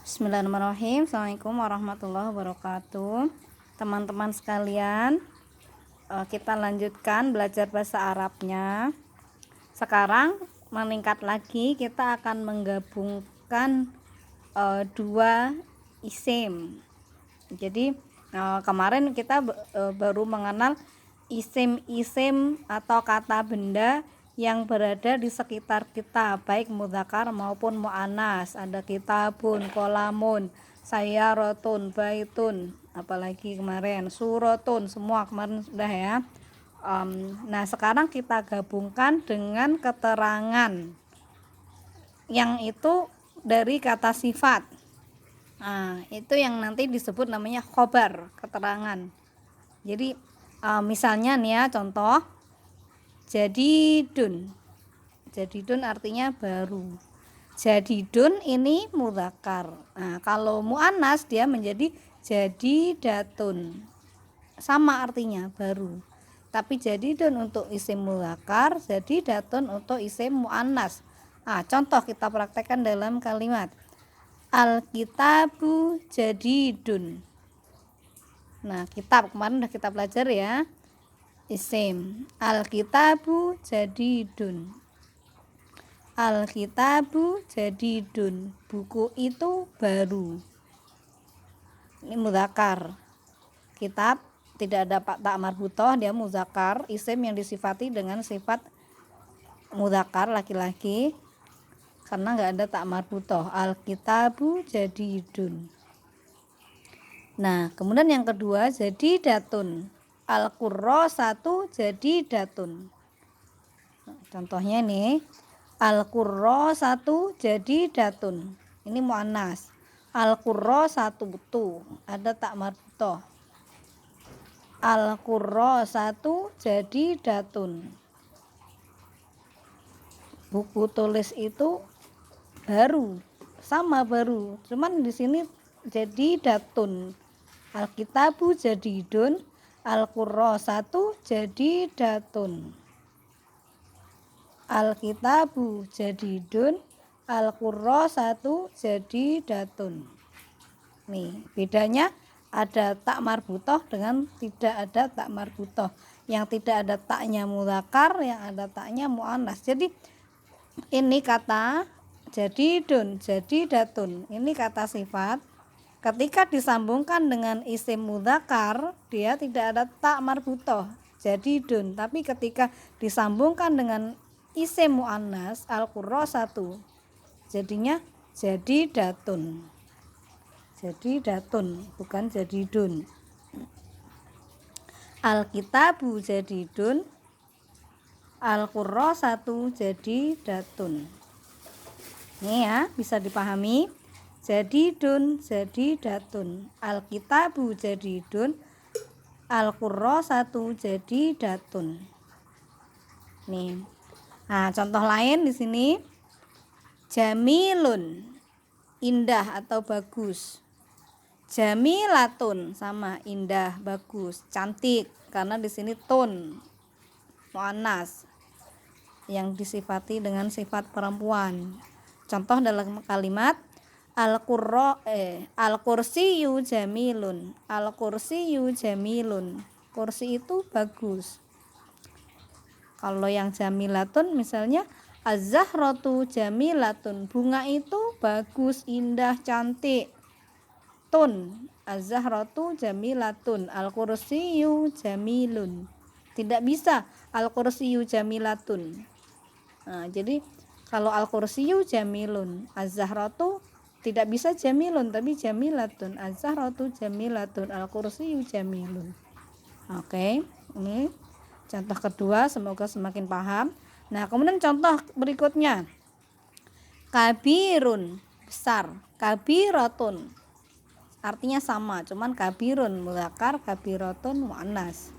Bismillahirrahmanirrahim. Assalamualaikum warahmatullahi wabarakatuh. Teman-teman sekalian, kita lanjutkan belajar bahasa Arabnya. Sekarang meningkat lagi, kita akan menggabungkan dua isim. Jadi kemarin kita baru mengenal isim-isim atau kata benda yang berada di sekitar kita, baik mudzakkar maupun muannas. Ada kitabun, kolamun, sayyarotun, baitun, apalagi kemarin suratun, semua kemarin sudah ya. Nah sekarang kita gabungkan dengan keterangan yang itu dari kata sifat. Nah itu yang nanti disebut namanya khobar, keterangan. Jadi misalnya nih ya, contoh jadidun. Jadidun artinya baru. Jadidun ini mudzakkar. Nah, kalau muannas dia menjadi jadidatun. Sama artinya baru. Tapi jadidun untuk isim mudzakkar, jadidatun untuk isim muannas. Nah, contoh kita praktekkan dalam kalimat. Al-kitabu jadidun. Nah, kitab kemarin udah kita pelajari ya. Isim al-kitabu jadidun. Al-kitabu jadidun, buku itu baru. Ini mudzakkar. Kitab tidak ada tak marbutoh, dia mudzakkar, isim yang disifati dengan sifat mudzakkar laki-laki karena nggak ada tak marbutoh. Al-kitabu jadidun. Nah, kemudian yang kedua jadidatun. Al-qurrasatu jadidatun. Contohnya nih, al-qurrasatu jadidatun. Ini muannas. Al-qurrasatu tu ada tak marbutoh. Al-qurrasatu jadidatun. Buku tulis itu baru, sama baru. Cuman di sini jadidatun. Al-kitabu jadidun, al-qurrasatu jadidatun. Al-kitabu jadidun, al-qurrasatu jadidatun. Nih, bedanya ada tak marbutoh dengan tidak ada tak marbutoh. Yang tidak ada taknya mudzakkar, yang ada taknya muannas. Jadi ini kata jadidun, jadidatun. Ini kata sifat. Ketika disambungkan dengan isim mudzakkar, dia tidak ada tak marbutoh, jadidun. Tapi ketika disambungkan dengan isim muannas, al-qurrasatu, jadinya jadidatun. Jadidatun, bukan jadidun. Al-kitabu jadidun, al-qurrasatu jadidatun. Ini ya, bisa dipahami. Jadidun, jadidatun. Al-kitabu jadidun, al-qurrasatu jadidatun. Nih. Nah, contoh lain di sini. Jamilun, indah atau bagus. Jamilatun sama indah, bagus, cantik. Karena di sini tun muannas yang disifati dengan sifat perempuan. Contoh dalam kalimat al-kursiyyu jamilun. Al-kursiyyu jamilun. Kursi itu bagus. Kalau yang jamilatun misalnya az-zahratu jamilatun. Bunga itu bagus, indah, cantik. Tun az-zahratu jamilatun. Al-kursiyyu jamilun. Tidak bisa al-kursiyyu jamilatun. Nah, jadi kalau al-kursiyyu jamilun, az-zahratu tidak bisa jamilun tapi jamilatun. Az-zahratu jamilatun, al-kursiyyu jamilun. Oke, ini contoh kedua, semoga semakin paham. Nah, kemudian contoh berikutnya. Kabirun, besar. Kabiratun, artinya sama, cuman kabirun mudzakkar, kabiratun muannas.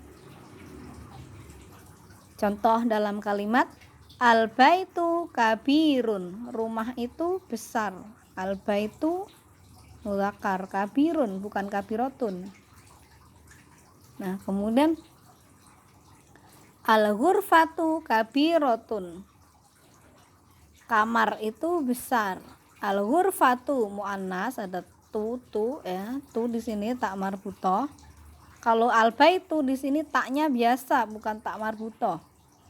Contoh dalam kalimat al-baitu kabirun, rumah itu besar. Al-baitu mudzakkar, kabirun bukan kabiratun. Nah, kemudian al-ghurfatu kabiratun, kamar itu besar. Al ghurfatu muannas, ada tu ya, tu di sini tak marbutoh. Kalau al baitu di sini taknya biasa, bukan tak marbutoh,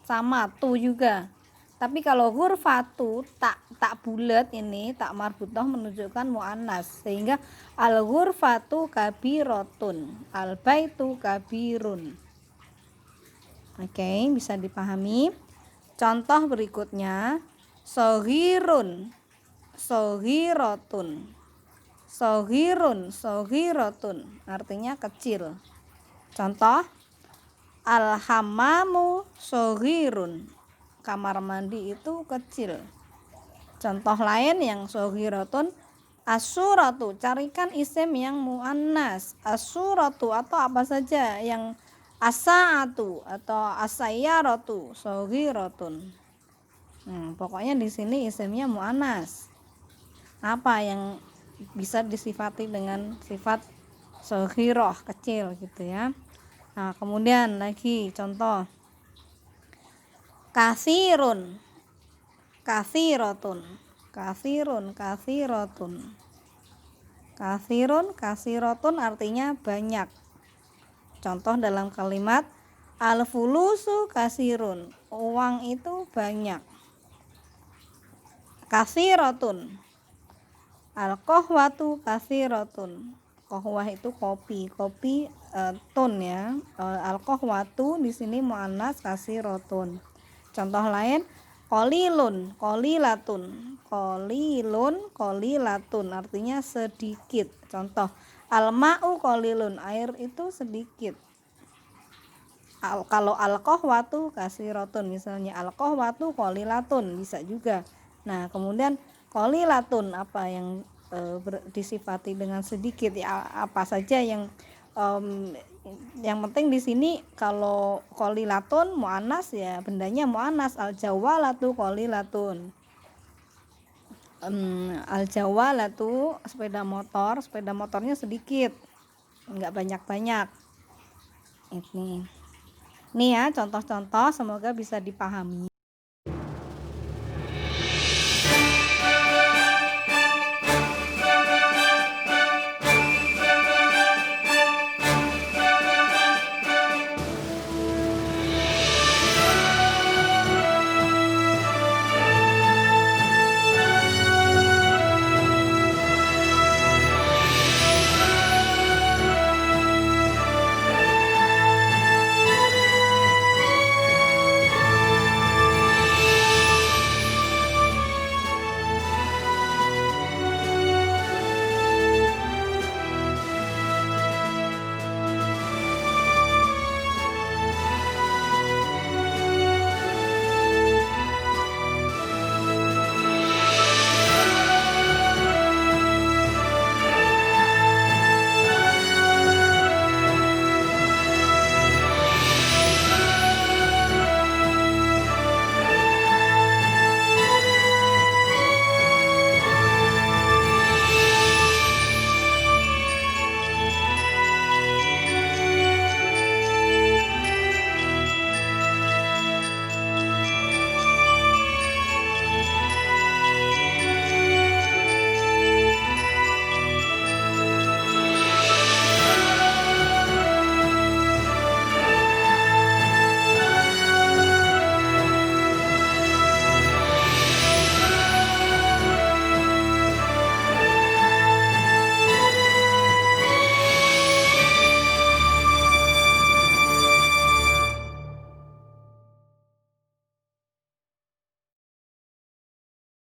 sama tu juga. Tapi kalau ghurfatu tak bulat, ini tak marbutoh menunjukkan muannas, sehingga al ghurfatu kabirotun, al baitu kabirun. Oke, bisa dipahami. Contoh berikutnya, soghirun, soghirotun, soghirun, soghirotun, artinya kecil. Contoh, al-hammamu soghirun, kamar mandi itu kecil. Contoh lain yang soghirotun, asuratu, carikan isim yang muannas, asuratu atau apa saja yang asaatu atau asayyaratu soghirotun. Pokoknya di sini isimnya muannas. Apa yang bisa disifati dengan sifat soghirah, kecil gitu ya. Nah, kemudian lagi contoh, kasirun, kasirotun, kasirun, kasirotun, kasirun, kasirotun artinya banyak. Contoh dalam kalimat al-fulusu kasirun, uang itu banyak. Kasirotun, al-qahwatu kasirotun, qahwah itu kopi, tun ya. Al-qahwatu di sini muannas kasirotun. Contoh lain, qalilun, qalilatun, qalilun, qalilatun artinya sedikit. Contoh, al-ma'u qalilun, air itu sedikit. Kalau al-qahwatu kasirotun, misalnya al-qahwatu qalilatun, bisa juga. Nah, kemudian qalilatun apa yang disifati dengan sedikit ya, apa saja yang penting di sini kalau qalilatun muannas ya bendanya muannas, al-jawalatu qalilatun. Al-jawalatu sepeda motornya sedikit, enggak banyak-banyak. Ini ya contoh-contoh, semoga bisa dipahami.